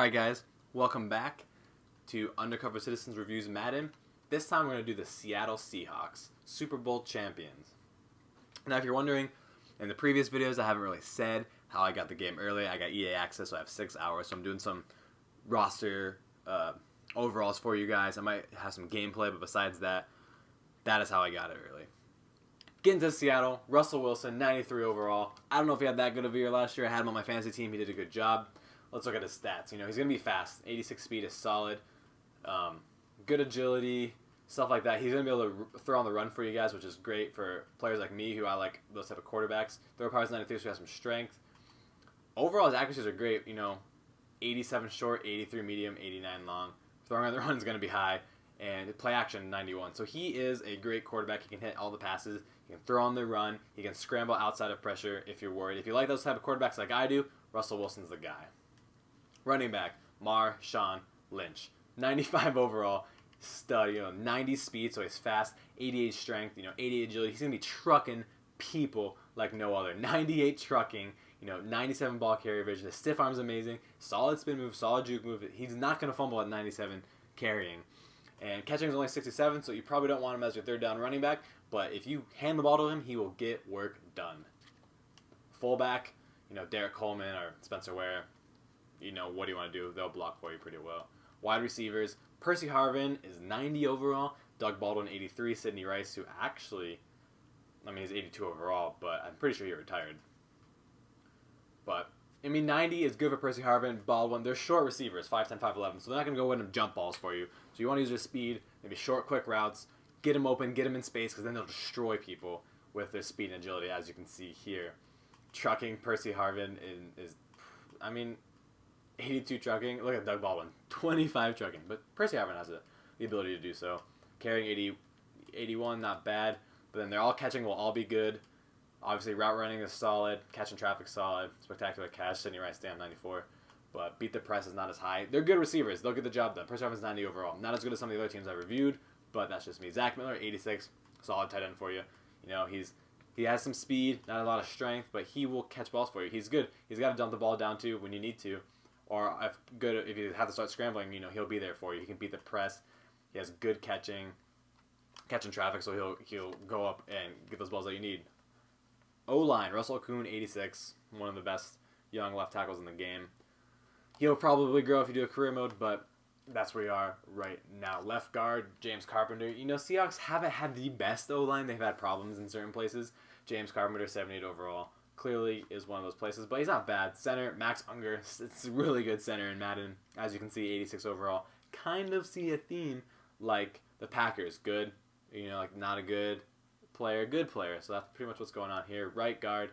Alright guys, welcome back to Undercover Citizens Reviews Madden. This time we're going to do the Seattle Seahawks, Super Bowl champions. Now if you're wondering, in the previous videos I haven't really said how I got the game early. I got EA access, so I have 6 hours, so I'm doing some roster overalls for you guys. I might have some gameplay, but besides that, that is how I got it early. Getting to Seattle, Russell Wilson, 93 overall. I don't know if he had that good of a year last year. I had him on my fantasy team. He did a good job. Let's look at his stats. He's going to be fast. 86 speed is solid. Good agility, stuff like that. He's going to be able to throw on the run for you guys, which is great for players like me who I like those type of quarterbacks. Throw power is 93, so he has some strength. Overall, his accuracies are great. 87 short, 83 medium, 89 long. Throwing on the run is going to be high. And play action, 91. So he is a great quarterback. He can hit all the passes. He can throw on the run. He can scramble outside of pressure if you're worried. If you like those type of quarterbacks like I do, Russell Wilson's the guy. Running back, Marshawn Lynch. 95 overall. Stud, 90 speed, so he's fast. 88 strength, 88 agility. He's going to be trucking people like no other. 98 trucking, 97 ball carrier vision. His stiff arm's amazing. Solid spin move, solid juke move. He's not going to fumble at 97 carrying. And catching is only 67, so you probably don't want him as your third down running back. But if you hand the ball to him, he will get work done. Fullback, Derek Coleman or Spencer Ware. What do you want to do? They'll block for you pretty well. Wide receivers, Percy Harvin is 90 overall. Doug Baldwin, 83. Sidney Rice, who actually, he's 82 overall, but I'm pretty sure he retired. But 90 is good for Percy Harvin, Baldwin. They're short receivers, 5'10", 5'11", so they're not going to go in and jump balls for you. So you want to use their speed, maybe short, quick routes, get them open, get them in space, because then they'll destroy people with their speed and agility, as you can see here. Trucking, Percy Harvin is 82 trucking. Look at Doug Baldwin, 25 trucking. But Percy Harvin has the ability to do so. Carrying 81, not bad. But then they're all catching will all be good. Obviously, route running is solid. Catching traffic solid. Spectacular catch. Sidney Rice, damn, 94. But beat the press is not as high. They're good receivers. They'll get the job done. Percy Harvin's 90 overall. Not as good as some of the other teams I reviewed, but that's just me. Zach Miller, 86. Solid tight end for you. He has some speed, not a lot of strength, but he will catch balls for you. He's good. He's got to dump the ball down too when you need to. Or if you have to start scrambling, he'll be there for you. He can beat the press. He has good catching traffic, so he'll go up and get those balls that you need. O-line, Russell Okung, 86, one of the best young left tackles in the game. He'll probably grow if you do a career mode, but that's where you are right now. Left guard, James Carpenter. Seahawks haven't had the best O-line. They've had problems in certain places. James Carpenter, 78 overall. Clearly is one of those places, but he's not bad. Center, Max Unger. It's a really good center in Madden. As you can see, 86 overall. Kind of see a theme like the Packers. Good, not a good player, good player. So that's pretty much what's going on here. Right guard,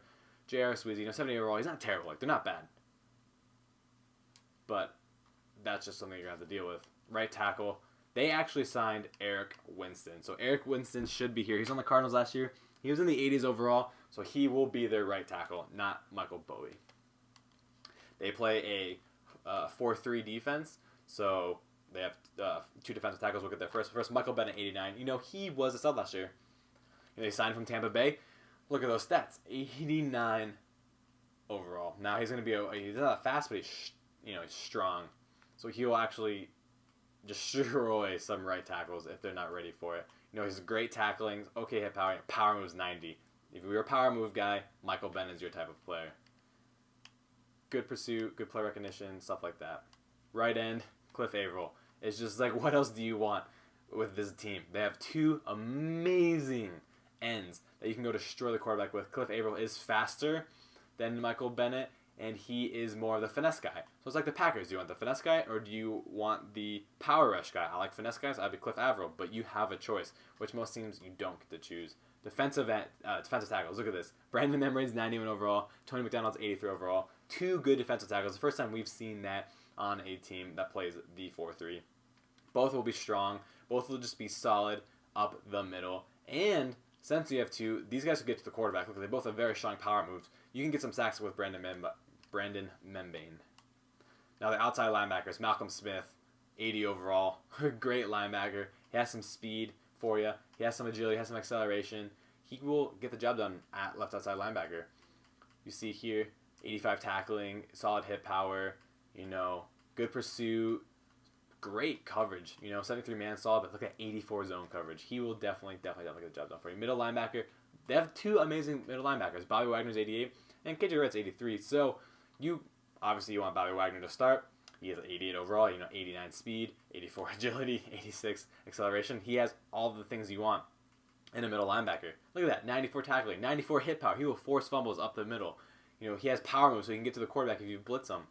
J.R. Sweezy, 70 overall. He's not terrible. They're not bad. But that's just something you're going to have to deal with. Right tackle, they actually signed Eric Winston. So Eric Winston should be here. He's on the Cardinals last year. He was in the 80s overall, so he will be their right tackle, not Michael Bowie. They play a 4-3 defense, so they have two defensive tackles. We'll get there first. Michael Bennett, 89. He was a stud last year. They signed from Tampa Bay. Look at those stats, 89 overall. Now he's not fast, but he's strong, so he will actually destroy some right tackles if they're not ready for it. He's great tackling, okay hit power. Power moves 90. If you're a power move guy, Michael Bennett is your type of player. Good pursuit, good play recognition, stuff like that. Right end, Cliff Averill. It's just like, what else do you want with this team? They have two amazing ends that you can go destroy the quarterback with. Cliff Averill is faster than Michael Bennett, and he is more of the finesse guy. So it's like the Packers. Do you want the finesse guy, or do you want the power rush guy? I like finesse guys. I'd be Cliff Averill, but you have a choice, which most teams you don't get to choose. Defensive tackles. Look at this. Brandon Membrane's 91 overall. Tony McDonald's 83 overall. Two good defensive tackles. The first time we've seen that on a team that plays the 4-3. Both will be strong. Both will just be solid up the middle. And since you have two, these guys will get to the quarterback. Look, they both have very strong power moves. You can get some sacks with Brandon Membane. Now the outside linebackers, Malcolm Smith, 80 overall. Great linebacker. He has some speed for you. He has some agility, he has some acceleration. He will get the job done at left outside linebacker. You see here, 85 tackling, solid hit power, good pursuit, great coverage. 73 man solid, but look at 84 zone coverage. He will definitely get the job done for you. Middle linebacker, they have two amazing middle linebackers. Bobby Wagner's 88 and KJ Wright's 83. So you want Bobby Wagner to start. He has 88 overall, 89 speed, 84 agility, 86 acceleration. He has all the things you want in a middle linebacker. Look at that, 94 tackling, 94 hit power. He will force fumbles up the middle. He has power moves so he can get to the quarterback if you blitz him.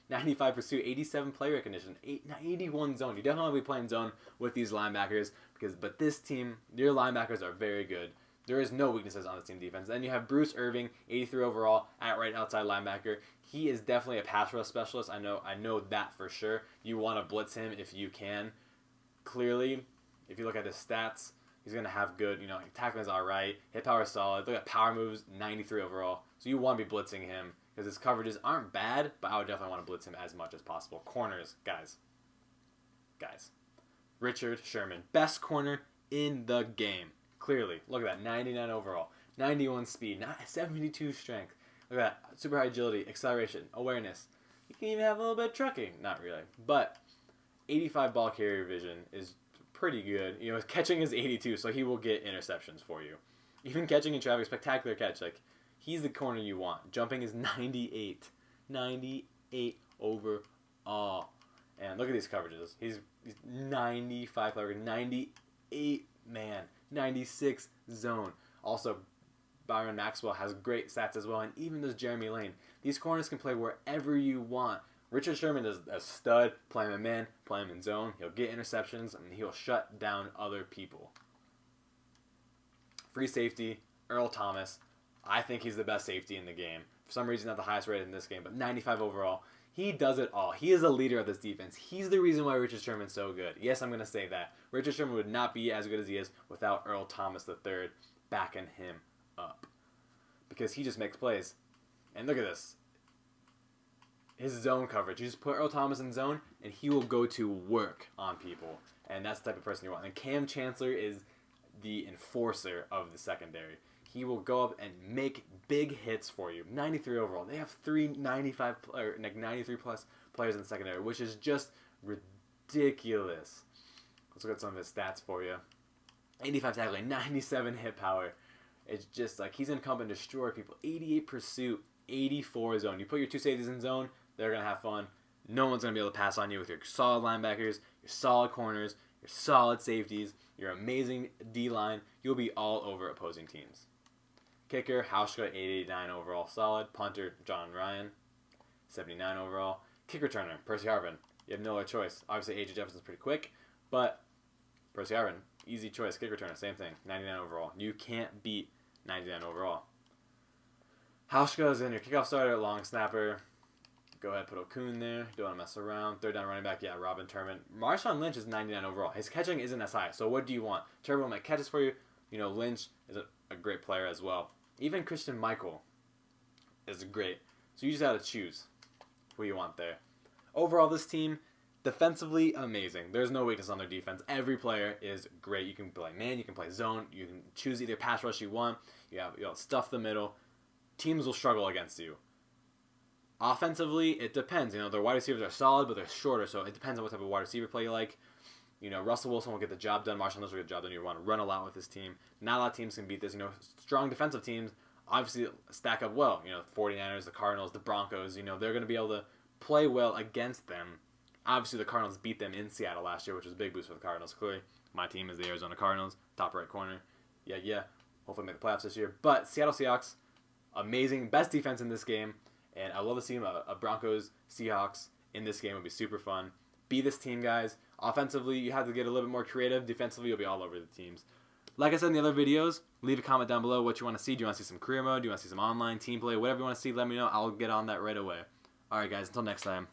95 pursuit, 87 play recognition, 81 zone. You definitely want to be playing zone with these linebackers but this team, your linebackers are very good. There is no weaknesses on this team defense. Then you have Bruce Irving, 83 overall, at right outside linebacker. He is definitely a pass rush specialist. I know that for sure. You want to blitz him if you can. Clearly, if you look at his stats, he's going to have good, tackling is all right. Hit power is solid. Look at power moves, 93 overall. So you want to be blitzing him because his coverages aren't bad, but I would definitely want to blitz him as much as possible. Corners, guys. Richard Sherman, best corner in the game. Clearly, look at that, 99 overall, 91 speed, 72 strength. Look at that, super high agility, acceleration, awareness. You can even have a little bit of trucking, not really, but 85 ball carrier vision is pretty good. His catching is 82, so he will get interceptions for you. Even catching in traffic, spectacular catch. He's the corner you want. Jumping is 98 overall. And look at these coverages. He's 95 coverage, 98 man, 96 zone. Also, Byron Maxwell has great stats as well, and even does Jeremy Lane. These corners can play wherever you want. Richard Sherman is a stud. Play him in man, play him in zone. He'll get interceptions, and he'll shut down other people. Free safety, Earl Thomas. I think he's the best safety in the game. For some reason, not the highest rated in this game, but 95 overall. He does it all. He is a leader of this defense. He's the reason why Richard Sherman's so good. Yes, I'm going to say that. Richard Sherman would not be as good as he is without Earl Thomas III backing him up. Because he just makes plays. And look at this. His zone coverage. You just put Earl Thomas in zone, and he will go to work on people. And that's the type of person you want. And Cam Chancellor is the enforcer of the secondary. He will go up and make big hits for you. 93 overall. They have 93 plus players in the secondary, which is just ridiculous. Let's look at some of his stats for you. 85 tackling, 97 hit power. It's just he's going to come and destroy people. 88 pursuit, 84 zone. You put your two safeties in zone, they're going to have fun. No one's going to be able to pass on you with your solid linebackers, your solid corners, your solid safeties, your amazing D-line. You'll be all over opposing teams. Kicker, Hauschka, 89 overall, solid. Punter, John Ryan, 79 overall. Kick returner, Percy Harvin. You have no other choice. Obviously, A.J. Jefferson's pretty quick, but Percy Harvin, easy choice. Kick returner, same thing, 99 overall. You can't beat 99 overall. Hauschka is in your kickoff starter, long snapper. Go ahead, put Okun there. Don't want to mess around. Third down running back, yeah, Robin Turman. Marshawn Lynch is 99 overall. His catching isn't as high, so what do you want? Turman will make catches for you. Lynch is a great player as well. Even Christian Michael is great. So you just got to choose who you want there. Overall, this team, defensively, amazing. There's no weakness on their defense. Every player is great. You can play man, you can play zone. You can choose either pass rush you want. You'll stuff the middle. Teams will struggle against you. Offensively, it depends. Their wide receivers are solid, but they're shorter, so it depends on what type of wide receiver play you like. Russell Wilson will get the job done. Marshawn Lynch will get the job done. You want to run a lot with this team. Not a lot of teams can beat this. Strong defensive teams obviously stack up well. 49ers, the Cardinals, the Broncos, they're going to be able to play well against them. Obviously, the Cardinals beat them in Seattle last year, which was a big boost for the Cardinals. Clearly, my team is the Arizona Cardinals, top right corner. Yeah. Hopefully make the playoffs this year. But Seattle Seahawks, amazing. Best defense in this game. And I love to see a Broncos Seahawks in this game. It would be super fun. Be this team, guys. Offensively, you have to get a little bit more creative. Defensively, you'll be all over the teams. Like I said in the other videos, leave a comment down below what you want to see. Do you want to see some career mode? Do you want to see some online team play? Whatever you want to see, let me know. I'll get on that right away. All right, guys. Until next time.